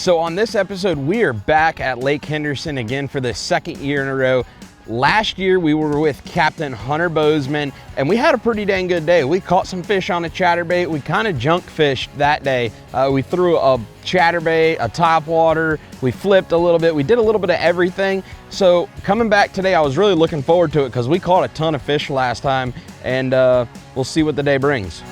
So on this episode, we are back at Lake Henderson again for the second year in a row. Last year, we were with Captain Hunter Bozeman, and we had a pretty dang good day. We caught some fish on a chatterbait. We kind of junk fished that day. We threw a chatterbait, a topwater. We flipped a little bit. We did a little bit of everything. So coming back today, I was really looking forward to it because we caught a ton of fish last time, and we'll see what the day brings.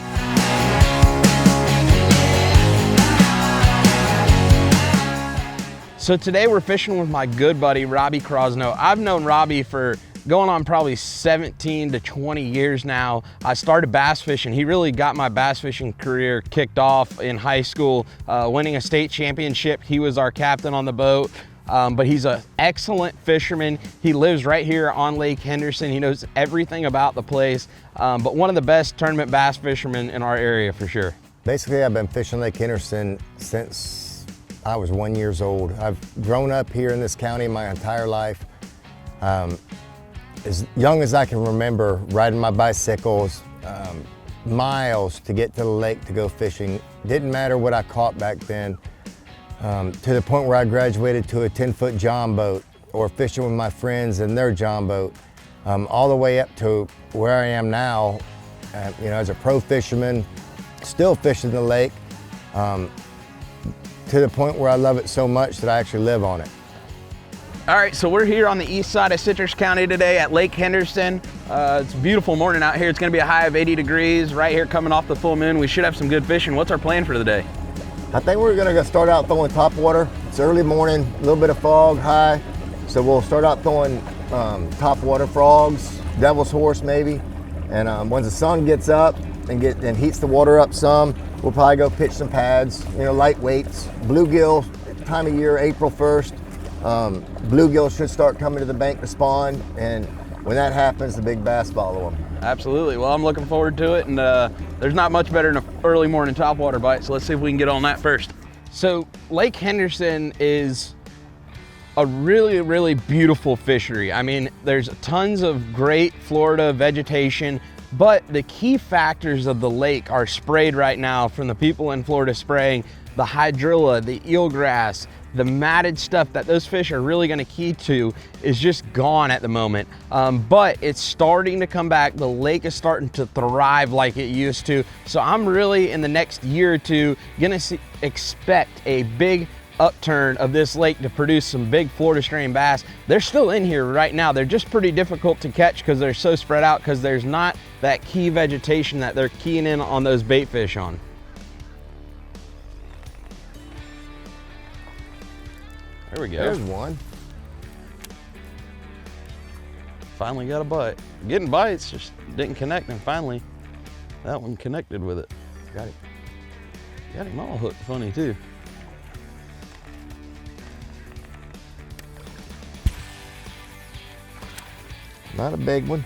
So today we're fishing with my good buddy, Robbie Crosnoe. I've known Robbie for going on probably 17 to 20 years now. I started bass fishing. He really got my bass fishing career kicked off in high school, winning a state championship. He was our captain on the boat, but he's an excellent fisherman. He lives right here on Lake Henderson. He knows everything about the place, but one of the best tournament bass fishermen in our area for sure. Basically, I've been fishing Lake Henderson since I was 1 year old. I've grown up here in this county my entire life. As young as I can remember, riding my bicycles, miles to get to the lake to go fishing. Didn't matter what I caught back then, to the point where I graduated to a 10-foot john boat or fishing with my friends in their john boat, all the way up to where I am now, as a pro fisherman, still fishing the lake. To the point where I love it so much that I actually live on it. All right, so we're here on the east side of Citrus County today at Lake Henderson. It's a beautiful morning out here. It's gonna be a high of 80 degrees right here coming off the full moon. We should have some good fishing. What's our plan for the day? I think we're gonna start out throwing topwater. It's early morning, a little bit of fog, high. So we'll start out throwing topwater, frogs, devil's horse maybe. And once the sun gets up and heats the water up some, we'll probably go pitch some pads, light weights. Bluegill, time of year, April 1st. Bluegill should start coming to the bank to spawn, and when that happens, the big bass follow them. Absolutely. Well, I'm looking forward to it, and there's not much better than an early morning topwater bite, so let's see if we can get on that first. So Lake Henderson is a really, really beautiful fishery. I mean, there's tons of great Florida vegetation, but the key factors of the lake are sprayed right now from the people in Florida spraying. The hydrilla, the eelgrass, the matted stuff that those fish are really gonna key to is just gone at the moment. But it's starting to come back. The lake is starting to thrive like it used to. So I'm really, in the next year or two, gonna expect a big upturn of this lake to produce some big Florida strain bass. They're still in here right now. They're just pretty difficult to catch because they're so spread out, because there's not that key vegetation that they're keying in on those bait fish on. There we go. There's one. Finally got a bite. Getting bites, just didn't connect, and finally that one connected with it. Got it. Got him all hooked funny too. Not a big one.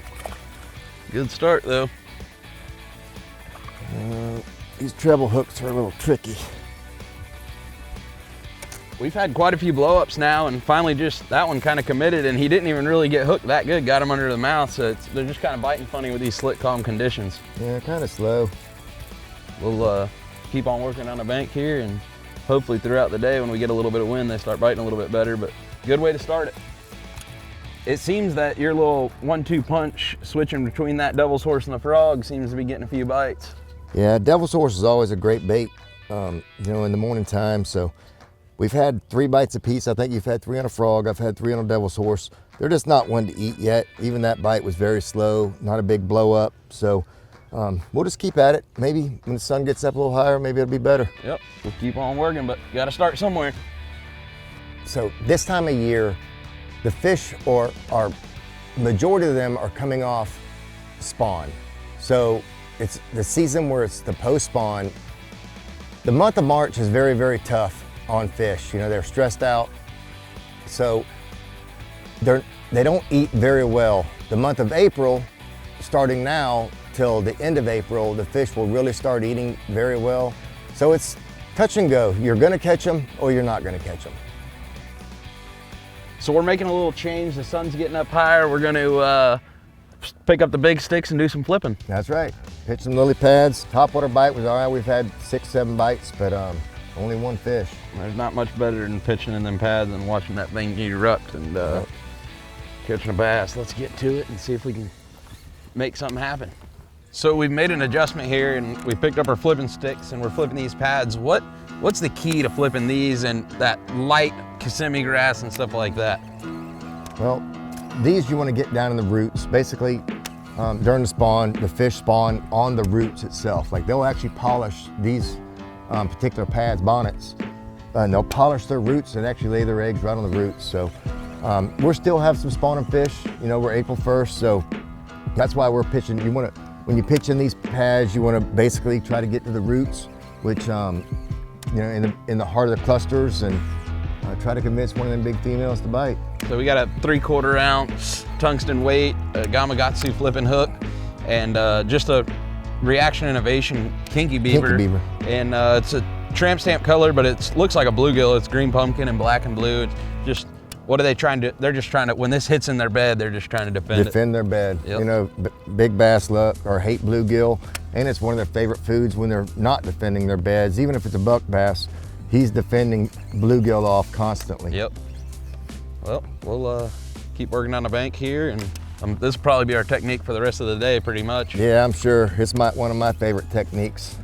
Good start though. These treble hooks are a little tricky. We've had quite a few blow-ups now, and finally just that one kind of committed, and he didn't even really get hooked that good. Got him under the mouth, so they're just kind of biting funny with these slick, calm conditions. Yeah, kind of slow. We'll keep on working on the bank here, and hopefully throughout the day when we get a little bit of wind, they start biting a little bit better, but good way to start it. It seems that your little 1-2 punch switching between that devil's horse and the frog seems to be getting a few bites. Yeah, devil's horse is always a great bait, in the morning time. So we've had 3 bites apiece. I think you've had 3 on a frog. I've had 3 on a devil's horse. They're just not one to eat yet. Even that bite was very slow, not a big blow up. So we'll just keep at it. Maybe when the sun gets up a little higher, maybe it'll be better. Yep, we'll keep on working, but got to start somewhere. So this time of year, the fish majority of them are coming off spawn. So it's the season where it's the post-spawn. The month of March is very, very tough on fish. They're stressed out. So they don't eat very well. The month of April, starting now till the end of April, the fish will really start eating very well. So it's touch and go. You're gonna catch them or you're not gonna catch them. So we're making a little change. The sun's getting up higher. We're going to pick up the big sticks and do some flipping. That's right. Pitch some lily pads. Topwater bite was all right. We've had 6, 7 bites, but only one fish. There's not much better than pitching in them pads and watching that thing erupt and catching a bass. Let's get to it and see if we can make something happen. So we've made an adjustment here and we picked up our flipping sticks and we're flipping these pads. What's the key to flipping these and that light Kissimmee grass and stuff like that? Well, these you want to get down in the roots. Basically, during the spawn, the fish spawn on the roots itself. Like they'll actually polish these particular pads, bonnets, and they'll polish their roots and actually lay their eggs right on the roots. So we're still have some spawning fish. You know, we're April 1st, so that's why we're pitching. When you pitch in these pads, you want to basically try to get to the roots, which you know, in the heart of the clusters, and try to convince one of them big females to bite. So we got a 3/4 ounce tungsten weight, a Gamakatsu flipping hook, and just a Reaction Innovation Kinky Beaver. And it's a tramp stamp color, but it looks like a bluegill. It's green pumpkin and black and blue. It's just, what are they trying to, they're just trying to, when this hits in their bed, they're just trying to defend it. Defend their bed. Yep. You know, big bass love or hate bluegill, and it's one of their favorite foods when they're not defending their beds. Even if it's a buck bass, he's defending bluegill off constantly. Yep. Well, we'll keep working on the bank here, and this will probably be our technique for the rest of the day, pretty much. Yeah, I'm sure. It's one of my favorite techniques.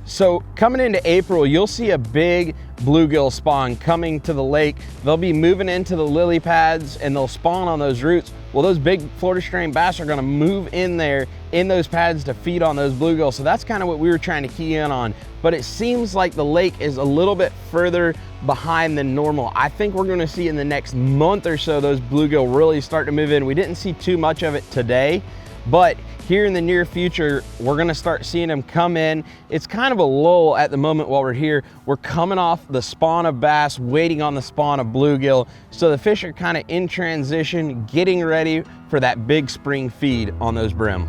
So coming into April, you'll see a big bluegill spawn coming to the lake. They'll be moving into the lily pads and they'll spawn on those roots. Well, those big Florida strain bass are gonna move in there in those pads to feed on those bluegills. So that's kind of what we were trying to key in on. But it seems like the lake is a little bit further behind than normal. I think we're gonna see in the next month or so, those bluegill really start to move in. We didn't see too much of it today, but here in the near future, we're gonna start seeing them come in. It's kind of a lull at the moment while we're here. We're coming off the spawn of bass, waiting on the spawn of bluegill. So the fish are kind of in transition, getting ready for that big spring feed on those brim.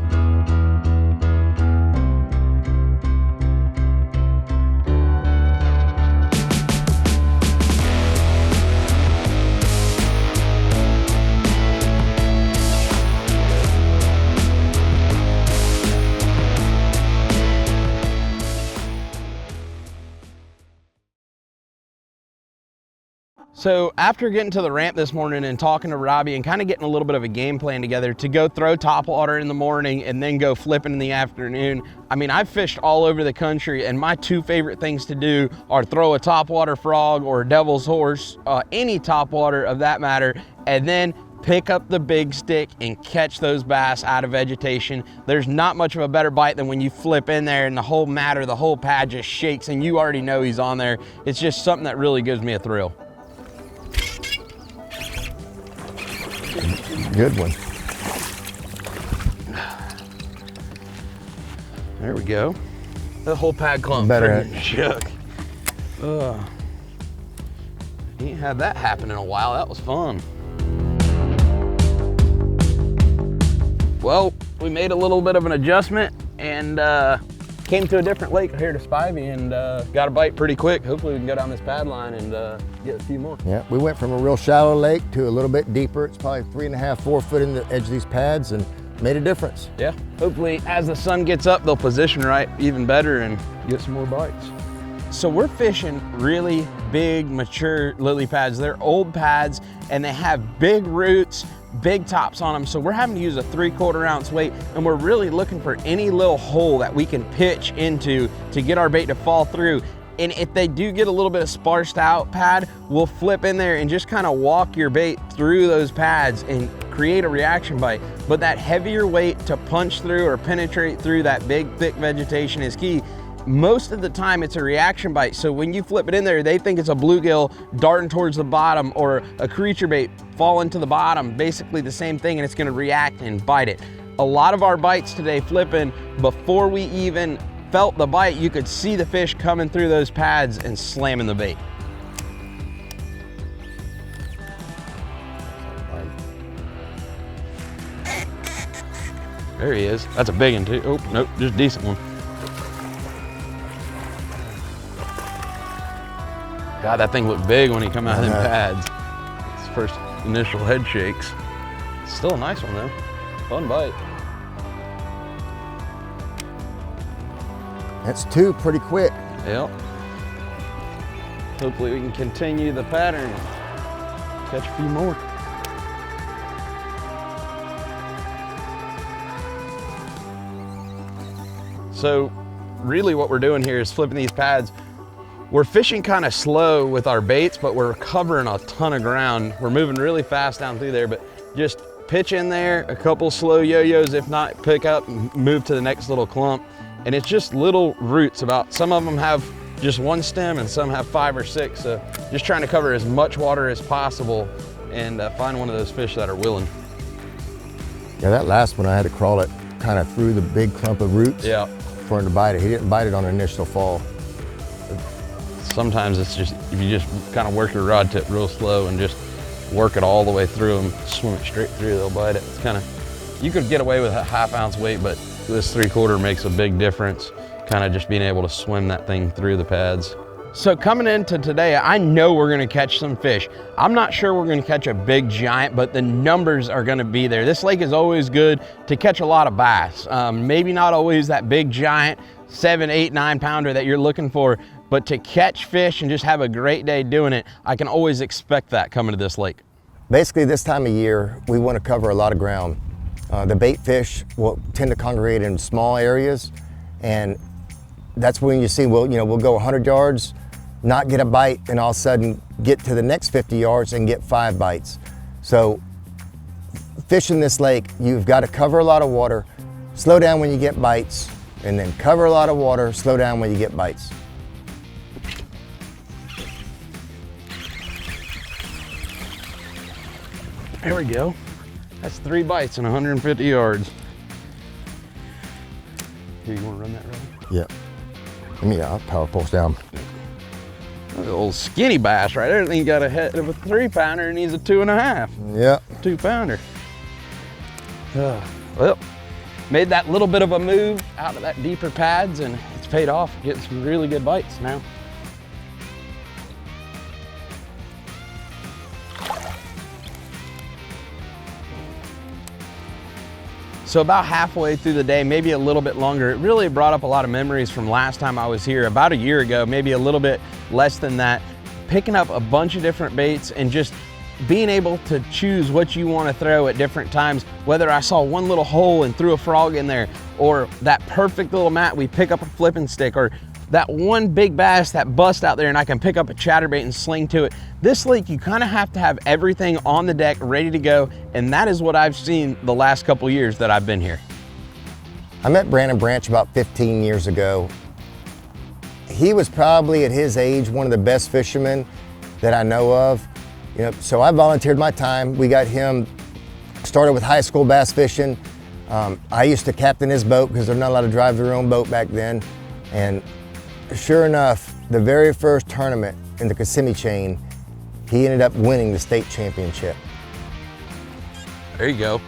So after getting to the ramp this morning and talking to Robbie and kind of getting a little bit of a game plan together to go throw topwater in the morning and then go flipping in the afternoon, I mean, I've fished all over the country and my two favorite things to do are throw a topwater frog or a devil's horse, any topwater of that matter, and then pick up the big stick and catch those bass out of vegetation. There's not much of a better bite than when you flip in there and the whole matter, the whole pad just shakes and you already know he's on there. It's just something that really gives me a thrill. Good one. There we go. The whole pad clump Better shook. Ain't had that happen in a while. That was fun. Well, we made a little bit of an adjustment and came to a different lake here to Spivey and got a bite pretty quick. Hopefully we can go down this pad line and get a few more. Yeah, we went from a real shallow lake to a little bit deeper. It's probably 3.5, 4 foot in the edge of these pads and made a difference. Yeah, hopefully as the sun gets up, they'll position right even better and get some more bites. So we're fishing really big, mature lily pads. They're old pads and they have big roots, big tops on them. So we're having to use a 3/4 ounce weight and we're really looking for any little hole that we can pitch into to get our bait to fall through. And if they do get a little bit of sparsed out pad, we'll flip in there and just kind of walk your bait through those pads and create a reaction bite. But that heavier weight to punch through or penetrate through that big, thick vegetation is key. Most of the time it's a reaction bite. So when you flip it in there, they think it's a bluegill darting towards the bottom or a creature bait falling to the bottom, basically the same thing, and it's gonna react and bite it. A lot of our bites today flipping, before we even felt the bite, you could see the fish coming through those pads and slamming the bait. There he is. That's a big one too. Oh, nope, just a decent one. God, that thing looked big when he come out of them pads. It's first initial head shakes. Still a nice one though. Fun bite. That's two pretty quick. Yep. Hopefully we can continue the pattern and catch a few more. So really what we're doing here is flipping these pads. We're fishing kind of slow with our baits, but we're covering a ton of ground. We're moving really fast down through there, but just pitch in there, a couple slow yo-yos, if not pick up and move to the next little clump. And it's just little roots. Some of them have just one stem and some have 5 or 6. So just trying to cover as much water as possible and find one of those fish that are willing. Yeah, that last one I had to crawl it kind of through the big clump of roots for him to bite it. He didn't bite it on the initial fall. Sometimes it's just, if you just kind of work your rod tip real slow and just work it all the way through them, swim it straight through, they'll bite it. It's kind of, you could get away with a 1/2 ounce weight, but this 3/4 makes a big difference. Kind of just being able to swim that thing through the pads. So coming into today, I know we're gonna catch some fish. I'm not sure we're gonna catch a big giant, but the numbers are gonna be there. This lake is always good to catch a lot of bass. Maybe not always that big giant 7, 8, 9 pounder that you're looking for, but to catch fish and just have a great day doing it, I can always expect that coming to this lake. Basically this time of year, we want to cover a lot of ground. The bait fish will tend to congregate in small areas, and that's when you see, we'll go 100 yards, not get a bite, and all of a sudden get to the next 50 yards and get 5 bites. So fishing this lake, you've got to cover a lot of water, slow down when you get bites, and then cover a lot of water, slow down when you get bites. There we go. That's 3 bites in 150 yards. Here, you want to run that, Robbie? Yeah. I'll power pulse down. Look at the old skinny bass right there. He got a head of a 3 pounder and he's a 2.5. Yeah. 2 pounder. Well, made that little bit of a move out of that deeper pads and it's paid off. Getting some really good bites now. So about halfway through the day, maybe a little bit longer, it really brought up a lot of memories from last time I was here, about a year ago, maybe a little bit less than that, picking up a bunch of different baits and just being able to choose what you want to throw at different times, whether I saw one little hole and threw a frog in there, or that perfect little mat, we pick up a flipping stick, or that one big bass that busts out there and I can pick up a chatterbait and sling to it. This lake, you kind of have to have everything on the deck ready to go, and that is what I've seen the last couple years that I've been here. I met Brandon Branch about 15 years ago. He was probably at his age one of the best fishermen that I know of. So I volunteered my time. We got him started with high school bass fishing. I used to captain his boat because they're not allowed to drive their own boat back then. And sure enough, the very first tournament in the Kissimmee chain, he ended up winning the state championship. There you go.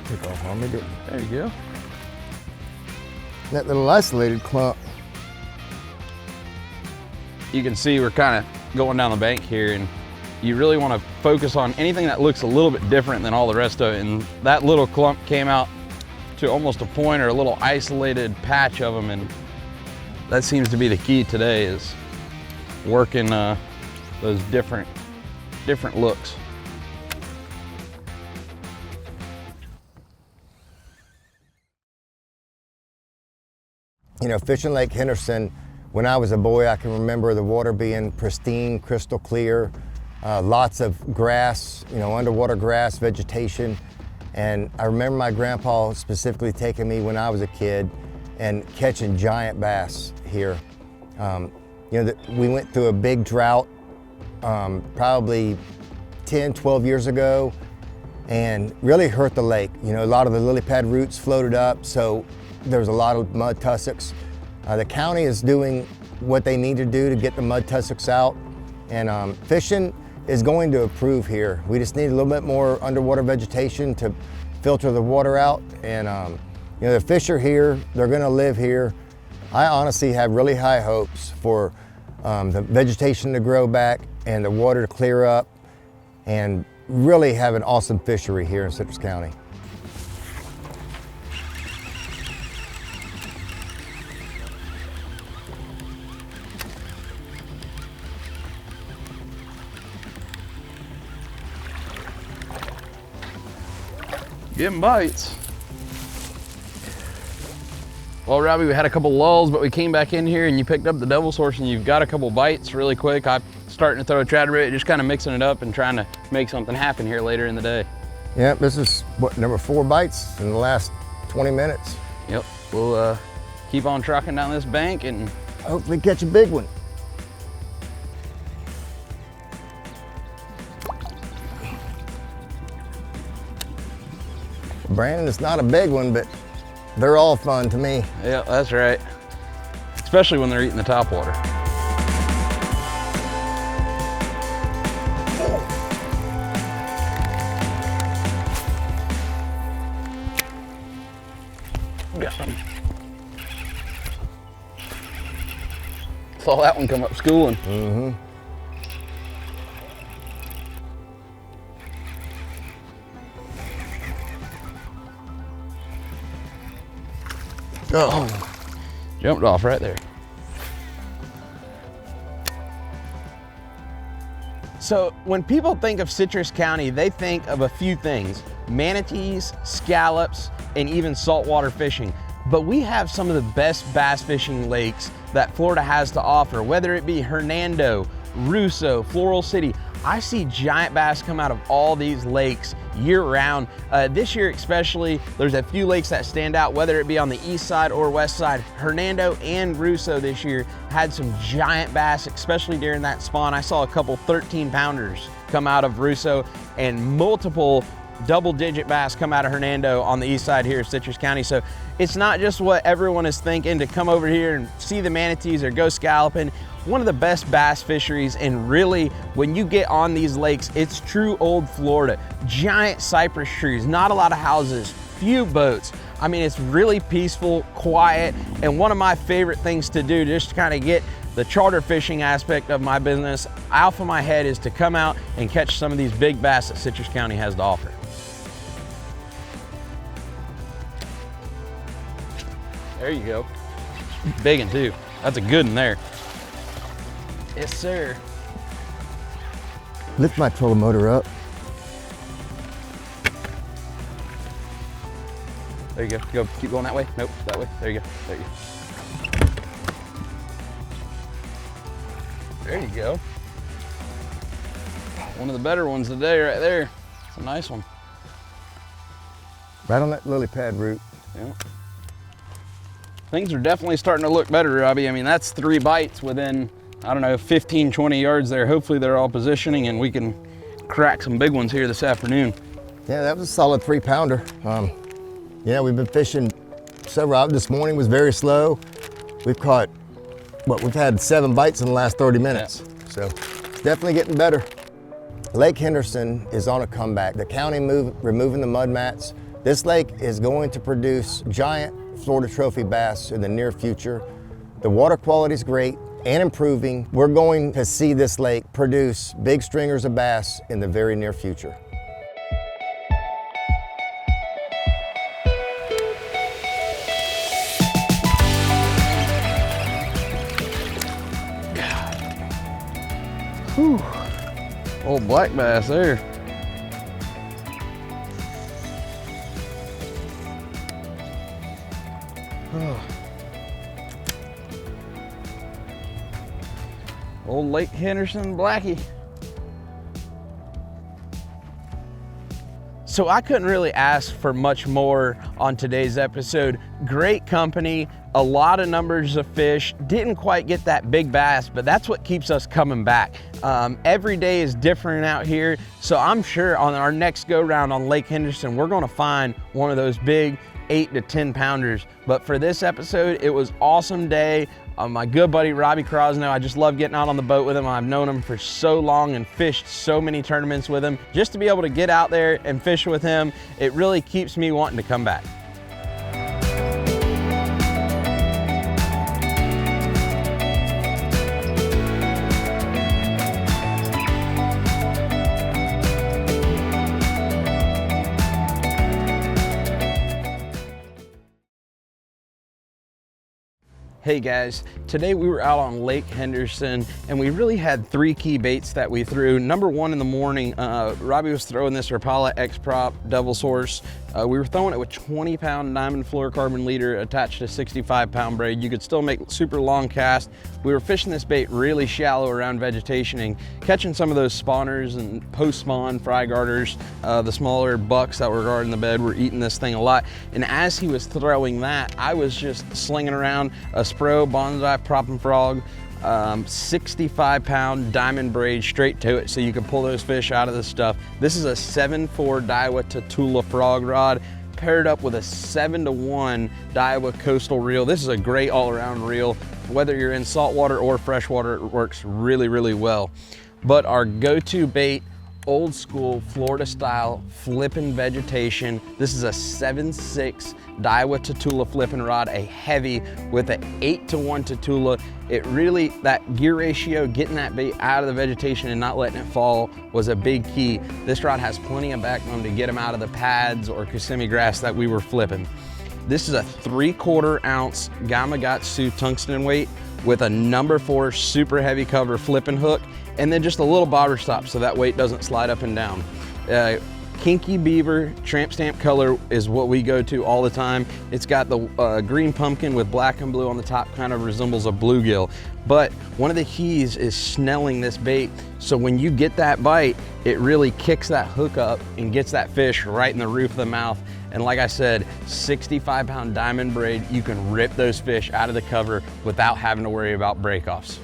Take off on me, didn't it? There you go. That little isolated clump. You can see we're kind of going down the bank here, and you really want to focus on anything that looks a little bit different than all the rest of it. And that little clump came out to almost a point or a little isolated patch of them, and that seems to be the key today, is working those different looks. Fishing Lake Henderson, when I was a boy, I can remember the water being pristine, crystal clear, lots of grass, underwater grass, vegetation. And I remember my grandpa specifically taking me when I was a kid and catching giant bass here. We went through a big drought probably 10, 12 years ago, and really hurt the lake. A lot of the lily pad roots floated up, so there was a lot of mud tussocks. The county is doing what they need to do to get the mud tussocks out, and fishing is going to improve here. We just need a little bit more underwater vegetation to filter the water out, and the fish are here, they're gonna live here. I honestly have really high hopes for the vegetation to grow back and the water to clear up, and really have an awesome fishery here in Citrus County. getting bites. Well, Robbie, we had a couple lulls, but we came back in here and you picked up the devil source and you've got a couple bites really quick. I'm starting to throw a chatterbait, just kind of mixing it up and trying to make something happen here later in the day. Yeah, this is what, number 4 bites in the last 20 minutes. Yep, we'll keep on trucking down this bank and hopefully catch a big one. Brandon, it's not a big one, but they're all fun to me. yeah, that's right. Especially when they're eating the topwater. Got him. Saw that one come up schooling. Mm-hmm. Oh, jumped off right there. So when people think of Citrus County, they think of a few things: manatees, scallops, and even saltwater fishing. But we have some of the best bass fishing lakes that Florida has to offer, whether it be Hernando, Russo, Floral City. I see giant bass come out of all these lakes year round. This year especially, there's a few lakes that stand out, whether it be on the east side or west side. Hernando and Russo this year had some giant bass, especially during that spawn. I saw a couple 13-pounders come out of Russo and multiple double-digit bass come out of Hernando on the east side here of Citrus County. So it's not just what everyone is thinking to come over here and see the manatees or go scalloping. One of the best bass fisheries, and really when you get on these lakes, it's true old Florida. Giant cypress trees, not a lot of houses, few boats. I mean, it's really peaceful, quiet, and one of my favorite things to do just to kind of get the charter fishing aspect of my business off of my head is to come out and catch some of these big bass that Citrus County has to offer. There you go. Big one too. That's a good one there. Yes, sir. Lift my trolling motor up. There you go. Go. Keep going that way. Nope, that way. There you go. There you go. There you go. One of the better ones today right there. It's a nice one. Right on that lily pad root. Yeah. Things are definitely starting to look better, Robbie. I mean, that's 3 bites within, I don't know, 15, 20 yards there. Hopefully they're all positioning and we can crack some big ones here this afternoon. Yeah, that was a solid 3-pounder. Yeah, we've been fishing several. This morning was very slow. We've caught, we've had 7 bites in the last 30 minutes. Yeah. So definitely getting better. Lake Henderson is on a comeback. The county removing the mud mats. This lake is going to produce giant Florida trophy bass in the near future. The water quality is great and improving. We're going to see this lake produce big stringers of bass in the very near future. Whew. Old black bass there. Old Lake Henderson Blackie. So I couldn't really ask for much more on today's episode. Great company, a lot of numbers of fish. Didn't quite get that big bass, but that's what keeps us coming back. Every day is different out here. So I'm sure on our next go round on Lake Henderson, we're gonna find one of those big 8 to 10 pounders. But for this episode, it was awesome day. My good buddy Robbie Crosnoe, I just love getting out on the boat with him. I've known him for so long and fished so many tournaments with him. Just to be able to get out there and fish with him, it really keeps me wanting to come back. Hey guys, today we were out on Lake Henderson and we really had 3 key baits that we threw. Number 1 in the morning, Robbie was throwing this Rapala X-Prop double source We were throwing it with 20-pound diamond fluorocarbon leader attached to 65-pound braid. You could still make super long casts. We were fishing this bait really shallow around vegetation and catching some of those spawners and post-spawn fry garters. The smaller bucks that were guarding the bed were eating this thing a lot. And as he was throwing that, I was just slinging around a Spro bonsai prop and frog, 65-pound diamond braid straight to it so you can pull those fish out of this stuff. This is a 7.4 Daiwa Tatula frog rod paired up with a 7-to-1 Daiwa coastal reel. This is a great all-around reel. Whether you're in saltwater or freshwater, it works really, really well. But our go-to bait, old school Florida style flipping vegetation. This is a 7.6 Daiwa Tatula flipping rod, a heavy with an 8-to-1 Tatula. It really, that gear ratio, getting that bait out of the vegetation and not letting it fall was a big key. This rod has plenty of backbone to get them out of the pads or Kissimmee grass that we were flipping. This is a 3/4 ounce Gamakatsu tungsten weight with a number 4 super heavy cover flipping hook, and then just a little bobber stop so that weight doesn't slide up and down. Kinky Beaver tramp stamp color is what we go to all the time. It's got the green pumpkin with black and blue on the top, kind of resembles a bluegill. But one of the keys is snelling this bait, so when you get that bite, it really kicks that hook up and gets that fish right in the roof of the mouth. And like I said, 65-pound diamond braid, you can rip those fish out of the cover without having to worry about breakoffs.